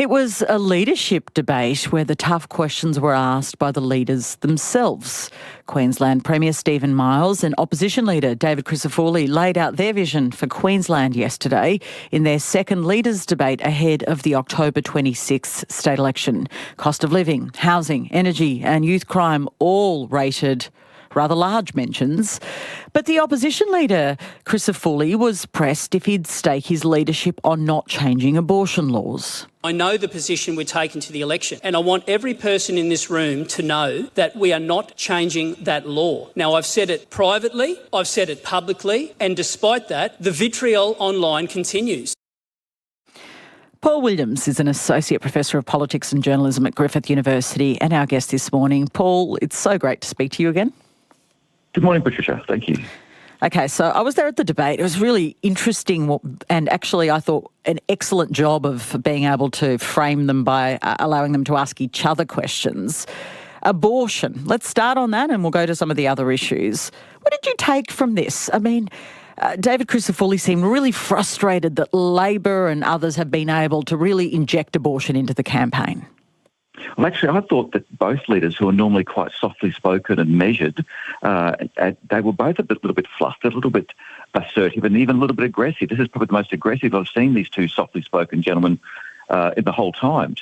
It was a leadership debate where the tough questions were asked by the leaders themselves. Queensland Premier Stephen Miles and Opposition Leader David Crisafulli laid out their vision for Queensland yesterday in their second leaders debate ahead of the October 26th state election. Cost of living, housing, energy and youth crime all rated rather large mentions. But the opposition leader, Crisafulli, was pressed if he'd stake his leadership on not changing abortion laws. I know the position we're taking to the election, and I want every person in this room to know that we are not changing that law. Now, I've said it privately, I've said it publicly, and despite that, the vitriol online continues. Paul Williams is an Associate Professor of Politics and Journalism at Griffith University and our guest this morning. Paul, it's so great to speak to you again. Good morning, Patricia. Thank you. Okay, so I was there at the debate. It was really interesting and actually I thought an excellent job of being able to frame them by allowing them to ask each other questions. Abortion. Let's start on that and we'll go to some of the other issues. What did you take from this? I mean, David Crisafulli seemed really frustrated that Labor and others have been able to really inject abortion into the campaign. Well, actually, I thought that both leaders, who are normally quite softly spoken and measured, they were both a little bit flustered, a little bit assertive and even a little bit aggressive. This is probably the most aggressive I've seen these two softly spoken gentlemen in the whole time.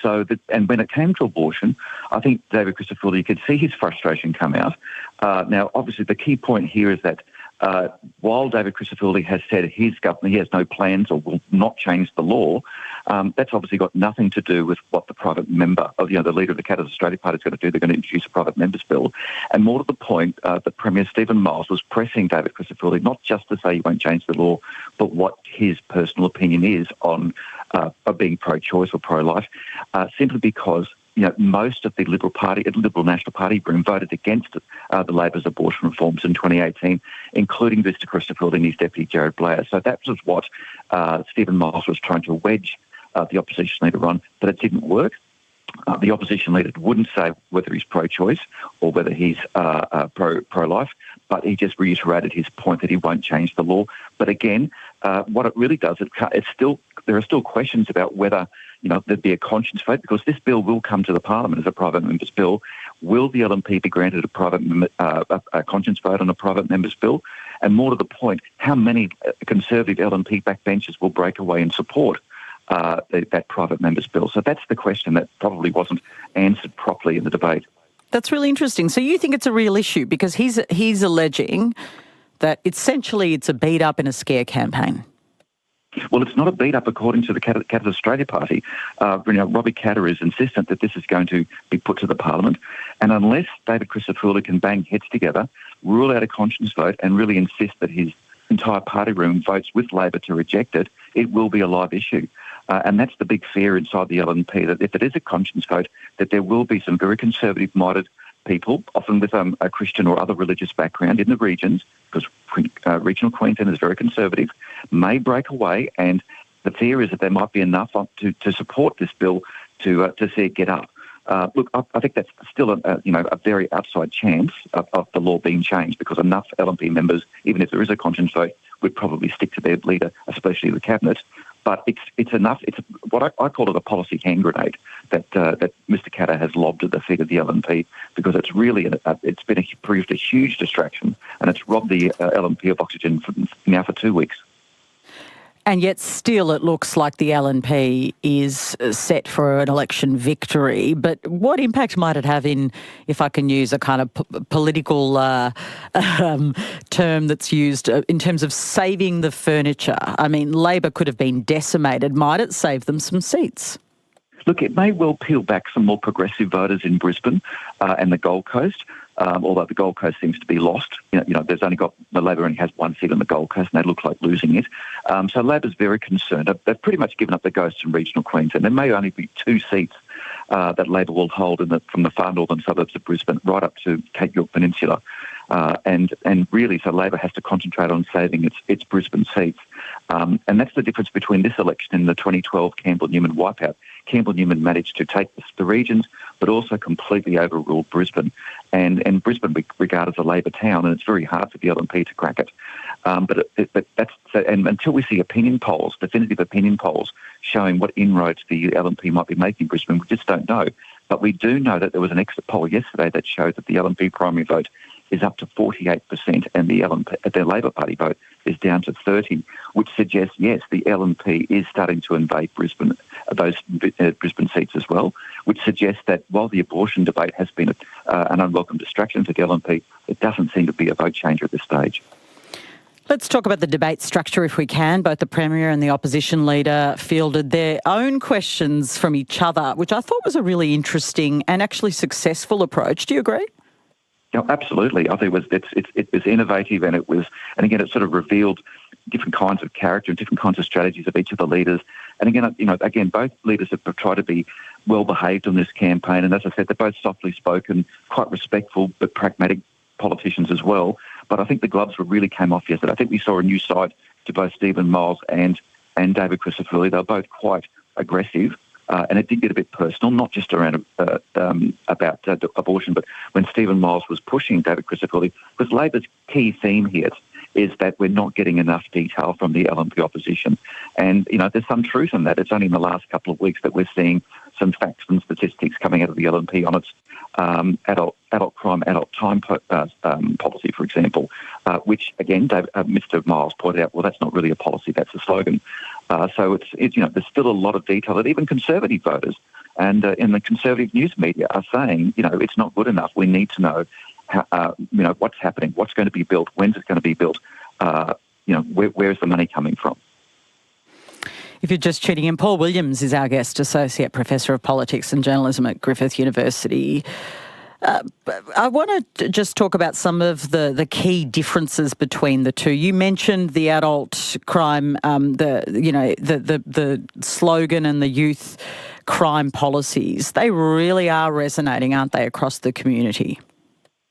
And when it came to abortion, I think David Crisafulli, you could see his frustration come out. Now, obviously, the key point here is that while David Crisafulli has said his government, he has no plans or will not change the law, that's obviously got nothing to do with what the private member, the leader of the Katters Australia Party is going to do. They're going to introduce a private member's bill. And more to the point, the Premier Stephen Miles was pressing David Crisafulli not just to say he won't change the law, but what his personal opinion is on being pro-choice or pro-life, simply because most of the Liberal National Party room voted against the Labor's abortion reforms in 2018, including Mr Crisafulli and his deputy Jared Blair. So that was what Stephen Miles was trying to wedge the opposition leader on, but it didn't work. The opposition leader wouldn't say whether he's pro-choice or whether he's pro-life, but he just reiterated his point that he won't change the law. But again, what it really does, there are still questions about whether there'd be a conscience vote, because this bill will come to the Parliament as a private member's bill. Will the LNP be granted a conscience vote on a private member's bill? And more to the point, how many Conservative LNP backbenchers will break away and support that private member's bill? So that's the question that probably wasn't answered properly in the debate. That's really interesting. So you think it's a real issue, because he's alleging that essentially it's a beat up and a scare campaign. Well, it's not a beat-up according to the Katters Australia Party. Robbie Katter is insistent that this is going to be put to the Parliament, and unless David Crisafulli can bang heads together, rule out a conscience vote and really insist that his entire party room votes with Labor to reject it, it will be a live issue. And that's the big fear inside the LNP, that if it is a conscience vote, that there will be some very conservative-minded people, often with a Christian or other religious background in the regions, because regional Queensland is very conservative, may break away, and the fear is that there might be enough to support this bill to see it get up. Look, I think that's still a very outside chance of the law being changed, because enough LNP members, even if there is a conscience vote, would probably stick to their leader, especially the cabinet. But it's enough. It's what I call it a policy hand grenade that Mr Katter has lobbed at the feet of the LNP, because it's really proved a huge distraction, and it's robbed the LNP of oxygen now for 2 weeks. And yet still it looks like the LNP is set for an election victory. But what impact might it have in, if I can use a kind of political term that's used, in terms of saving the furniture? I mean, Labor could have been decimated. Might it save them some seats? Look, it may well peel back some more progressive voters in Brisbane and the Gold Coast, although the Gold Coast seems to be lost. Labor only has one seat on the Gold Coast, and they look like losing it. So Labor's very concerned. They've pretty much given up the ghost in regional Queensland. There may only be 2 seats that Labor will hold from the far northern suburbs of Brisbane right up to Cape York Peninsula. And really, so Labor has to concentrate on saving its Brisbane seats. And that's the difference between this election and the 2012 Campbell-Newman wipeout. Campbell-Newman managed to take the regions, but also completely overruled Brisbane. And Brisbane we regard as a Labor town, and it's very hard for the LNP to crack it. But that's and until we see opinion polls, definitive opinion polls, showing what inroads the LNP might be making in Brisbane, we just don't know. But we do know that there was an exit poll yesterday that showed that the LNP primary vote is up to 48% and the Labor Party vote is down to 30%, which suggests, yes, the LNP is starting to invade Brisbane, those Brisbane seats as well, which suggests that while the abortion debate has been an unwelcome distraction for the LNP, it doesn't seem to be a vote changer at this stage. Let's talk about the debate structure if we can. Both the Premier and the Opposition Leader fielded their own questions from each other, which I thought was a really interesting and actually successful approach. Do you agree? No, absolutely. I think it was innovative, and again, it sort of revealed different kinds of character and different kinds of strategies of each of the leaders. And again, both leaders have tried to be well behaved on this campaign, and as I said, they're both softly spoken, quite respectful but pragmatic politicians as well. But I think the gloves really came off yesterday. I think we saw a new side to both Stephen Miles and David Crisafulli. They were both quite aggressive. And it did get a bit personal, not just around about abortion, but when Stephen Miles was pushing David Crisafulli, because Labor's key theme here is that we're not getting enough detail from the LNP opposition. And, there's some truth in that. It's only in the last couple of weeks that we're seeing some facts and statistics coming out of the LNP on its adult crime, adult time policy, for example, which, again, Mr Miles pointed out, well, that's not really a policy, that's a slogan. So it's there's still a lot of detail that even Conservative voters and in the Conservative news media are saying, it's not good enough. We need to know, what's happening, what's going to be built, when's it going to be built, where's the money coming from. If you're just tuning in, Paul Williams is our guest, Associate Professor of Politics and Journalism at Griffith University. I want to just talk about some of the key differences between the two. You mentioned the adult crime, the slogan and the youth crime policies. They really are resonating, aren't they, across the community?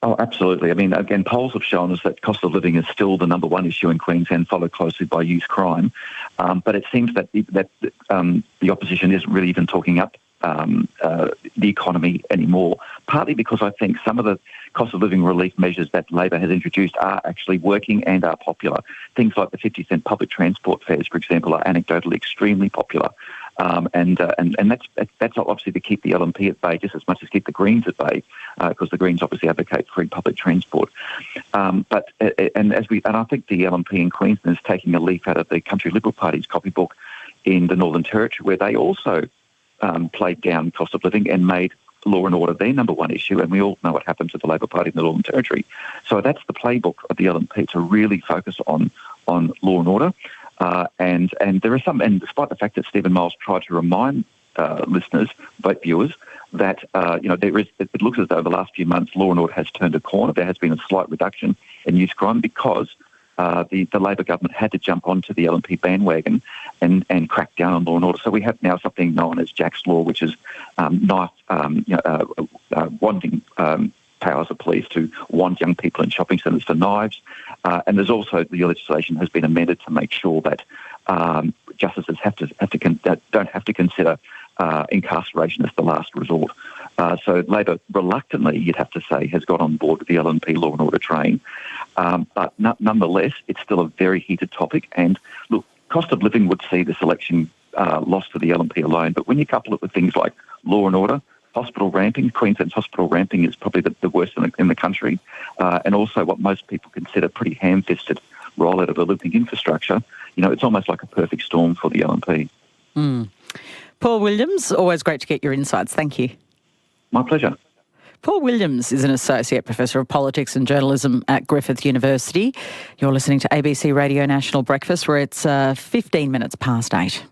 Oh, absolutely. I mean, again, polls have shown us that cost of living is still the number one issue in Queensland, followed closely by youth crime. But it seems that the opposition isn't really even talking up the economy anymore, partly because I think some of the cost of living relief measures that Labor has introduced are actually working and are popular. Things like the 50-cent public transport fares, for example, are anecdotally extremely popular. And that's obviously to keep the LNP at bay just as much as keep the Greens at bay, because the Greens obviously advocate free public transport. And I think the LNP in Queensland is taking a leaf out of the Country Liberal Party's copybook in the Northern Territory, where they also played down cost of living and made law and order their number one issue, and we all know what happened to the Labor Party in the Northern Territory. So that's the playbook of the LNP, to really focus on law and order. And there are some, and despite the fact that Stephen Miles tried to remind listeners, vote viewers, that it looks as though the last few months law and order has turned a corner. There has been a slight reduction in youth crime because the Labor government had to jump onto the LNP bandwagon and crack down on law and order. So we have now something known as Jack's Law, which is wanting powers of police to wand young people in shopping centres for knives. And there's also the legislation has been amended to make sure that justices don't have to consider incarceration as the last resort. So Labor, reluctantly, you'd have to say, has got on board with the LNP law and order train. But nonetheless, it's still a very heated topic. And look, cost of living would see this election lost for the LNP alone. But when you couple it with things like law and order, hospital ramping, Queensland's hospital ramping is probably the worst in the country, and also what most people consider pretty ham-fisted rollout of Olympic infrastructure, it's almost like a perfect storm for the LNP. Paul Williams, always great to get your insights. Thank you. My pleasure. Paul Williams is an Associate Professor of Politics and Journalism at Griffith University. You're listening to ABC Radio National Breakfast, where it's 15 minutes past 8.